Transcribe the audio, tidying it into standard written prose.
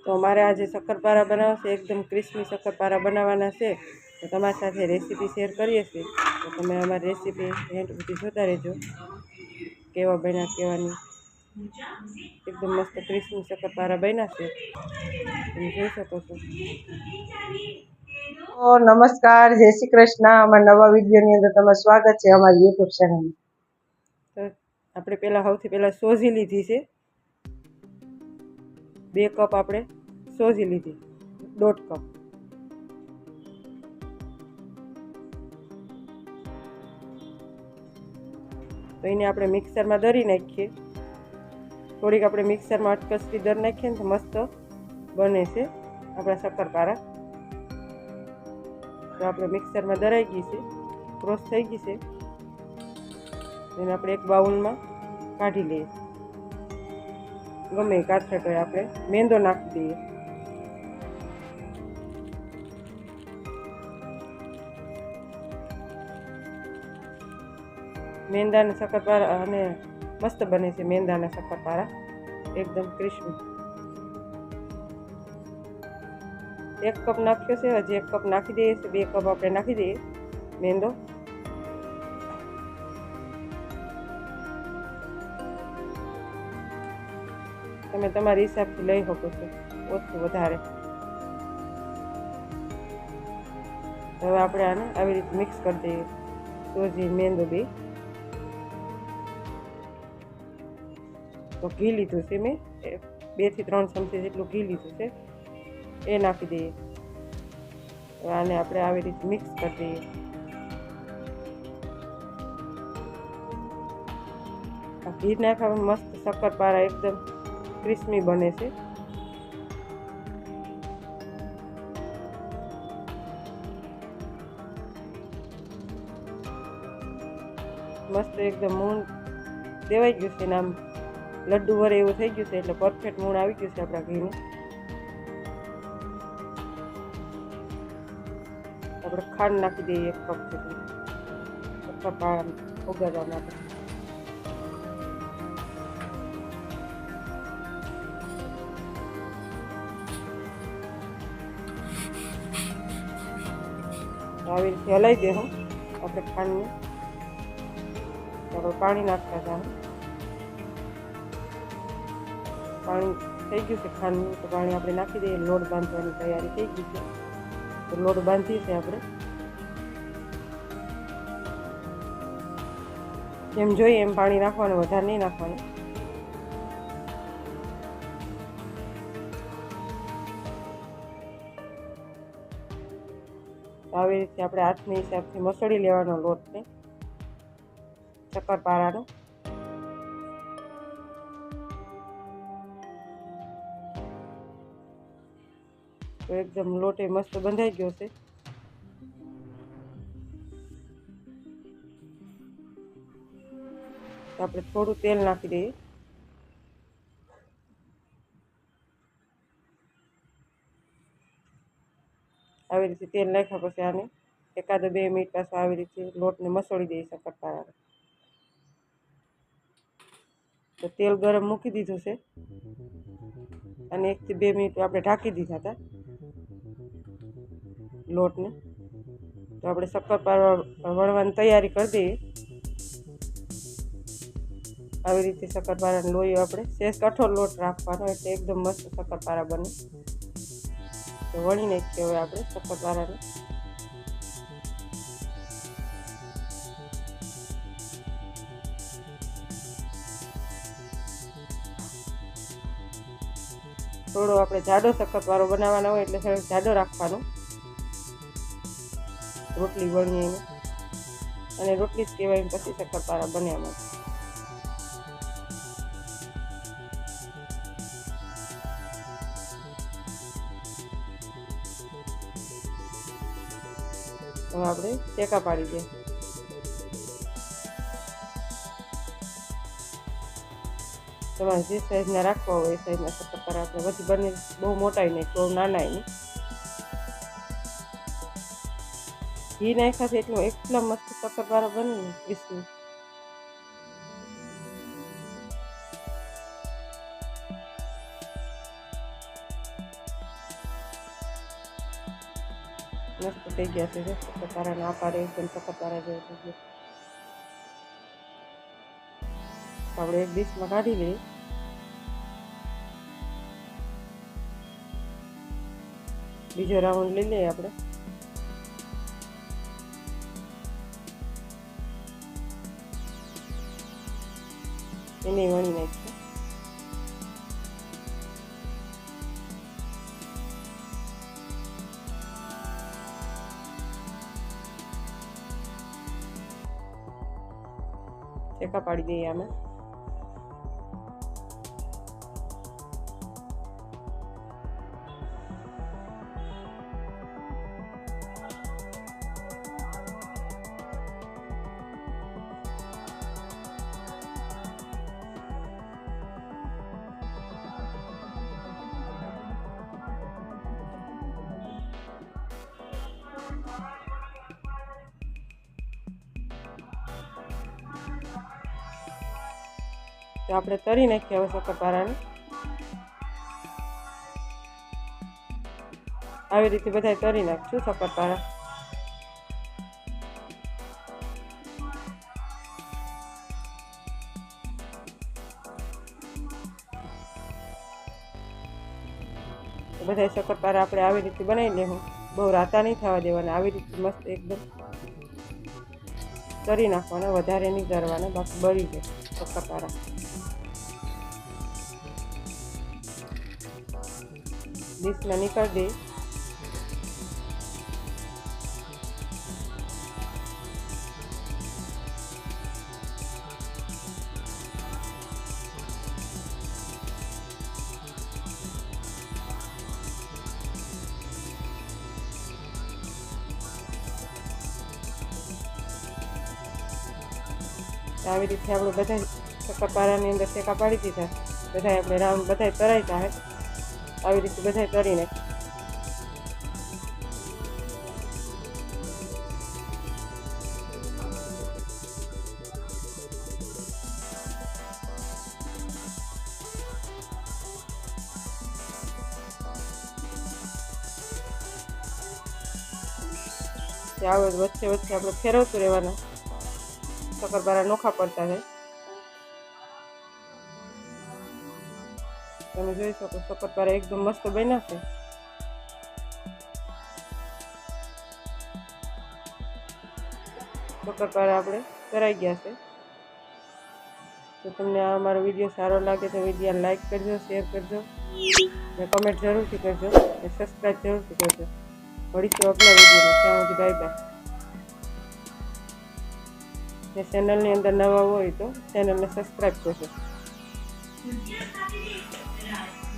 તો અમારે આજે શક્કરપારા બનાવશે, એકદમ ક્રિસ્પી શક્કરપારા બનાવવાના છે. તો તમારી સાથે રેસીપી શેર કરીએ છીએ, તો તમે અમારી રેસીપી એન્ડ સુધી જોતા રહેજો. કેવા બન્યા કેવાની, એકદમ મસ્ત ક્રિસ્પી શક્કરપારા બન્યા છે, તમે જોઈ શકો છો. તો નમસ્કાર, જય શ્રી કૃષ્ણ. અમારા નવા વિડીયોની અંદર તમારું સ્વાગત છે અમારી યુટ્યુબ ચેનલમાં. તો આપણે સૌથી પહેલાં સોજી લીધી છે, 2 કપ આપણે સોજી લીધી, 1.5 કપ. તો એને આપણે મિક્સરમાં દળી નાખીએ. થોડીક આપણે મિક્સરમાં અટકસરી દળી નાખીએ ને તો મસ્ત બને છે આપણા શક્કરપારા. તો આપણે મિક્સરમાં દળાઈ ગઈ છે, ક્રોસ થઈ ગઈ છે. એને આપણે એક બાઉલમાં કાઢી લઈએ. ગમે કાથરટ હોય આપણે મેંદો નાખી દઈએ. મેંદાના શક્કરપારા અને મસ્ત બને છે મેંદાના શક્કરપારા, એકદમ ક્રિસ્પી. 1 કપ નાખ્યો છે, હજી 1 કપ નાખી દઈએ છીએ. 2 કપ આપણે નાખી દઈએ મેંદો. તમે તમારા હિસાબથી લઈ શકો છો, ઓછું વધારે. હવે આપણે આને આવી રીતે મિક્સ કરી દઈએ, સોજી મેંદો બે. તો ઘી લીધું છે મેં, 2 થી 3 ચમચી જેટલું ઘી લીધું છે, એ નાખી દઈએ. હવે આને આપણે આવી રીતે મિક્સ કરી દઈએ. આ ઘી નાખવામાં મસ્ત શક્કરપારા એકદમ ક્રિસ્પી બને છે. મસ્ત એકદમ મૂણ દેવાઈ ગયું છે ને આમ લડ્ડુ વરે એવું થઈ ગયું છે, એટલે પરફેક્ટ મૂણ આવી ગયું છે આપણા ઘીનું. આપણે ખાંડ નાખી દઈએ 1 કપ જેટલી શક્કરપારા ઓગાળવા માટે. આવી રીતે હલાવી દે હું આપણે ખાંડને. આપણે પાણી નાખતા જાઉં. પાણી થઈ ગયું છે ખાંડનું, તો પાણી આપણે નાખી દઈએ. લોટ બાંધવાની તૈયારી થઈ ગઈ છે, તો લોટ બાંધીએ છીએ આપણે. જેમ જોઈએ એમ પાણી નાખવાનું, વધારે નહીં નાખવાનું. આવી રીતે આપણે હાથની હિસાબથી મસળી લેવાનો લોટને શક્કરપારાનો. તો એકદમ લોટ મસ્ત બંધાઈ ગયો છે. તો આપણે થોડું તેલ નાખી દઈએ. આવી રીતે તેલ નાખ્યા પછી આને 1-2 મિનિટ પાછું આવી રીતે લોટને મસળી દઈએ શક્કરપારાને. તો તેલ ગરમ મૂકી દીધું છે, અને 1 થી 2 મિનિટ આપણે ઢાંકી દીધા હતા લોટને. તો આપણે શક્કરપારા વળવાની તૈયારી કરી દઈએ. આવી રીતે શક્કરપારાનો લોયો આપણે સેજ કઠોળ લોટ રાખવાનો, એટલે એકદમ મસ્ત શક્કરપારા બને. તો વણી નાખીએ હવે આપણે શક્કરપારાને. થોડો આપણે જાડો શક્કરપારો બનાવવાનો હોય એટલે થોડો જાડો રાખવાનો. રોટલી વણીએ એને, અને રોટલી જ કહેવાય પછી શક્કરપારા બને આમાં. હવે આપણે ચેકા પાડી દઈએ. તમારે જે સાઈઝના રાખવા હોય એ સાઈઝના શક્કરપારા આપણે બધી બને. બહુ મોટાય નહીં, બહુ નાનાય નહીં. ઘી નાખ્યાથી એટલું એટલા મસ્ત શક્કરપારા બને ને ક્રિસ્પી. મસ્ત થઈ ગયા છે. શક્કરપારાનો આકાર એકદમ શક્કરપારા જેવો થઈ ગયો. આપણે એક ડીશમાં કાઢી લઈએ. બીજો રાઉન્ડ લઈ લઈએ આપણે. એને વણી નાખીએ. ચેકા પાડી દઈએ આમાં. તો આપણે તરી નાખીએ હવે શક્કરપારાને. આવી રીતે બધા તરી નાખશું શક્કરપારા. બધા શક્કરપારા આપણે આવી રીતે બનાવી લેવું. બહુ રાતા નહીં થવા દેવાના. આવી રીતે મસ્ત એકદમ તરી નાખવાના, વધારે નહીં કરવાના, બાકી બળી જાય શક્કરપારા. ડીશમાં નીકળી દઈએ. આવી રીતે આપણે બધા શક્કરપારાની અંદર ચેકા પાડી દીધા. બધા આપણે રાઉન્ડ બધા તરાઈ જાય. આવી રીતે બધા તરી નાખીએ. આવે વચ્ચે વચ્ચે આપણે ફેરવતું રહેવાના. શક્કરપારા નોખા પડતા છે. તમે જોઈ શકો શક્કરપારા એકદમ મસ્ત બન્યા છે. શક્કરપારા આપણે તરાઈ ગયા છે. તો તમને આ અમારો વિડીયો સારો લાગે તો વિડીયો લાઈક કરજો, શેર કરજો ને કમેન્ટ જરૂરથી કરજો ને સબસ્ક્રાઈબ જરૂરથી કરજો. મળીશું આગલા વિડીયોમાં. ત્યાં સુધી બાય બાય. ને ચેનલની અંદર નવા હોય તો ચેનલને સબસ્ક્રાઈબ કરજો.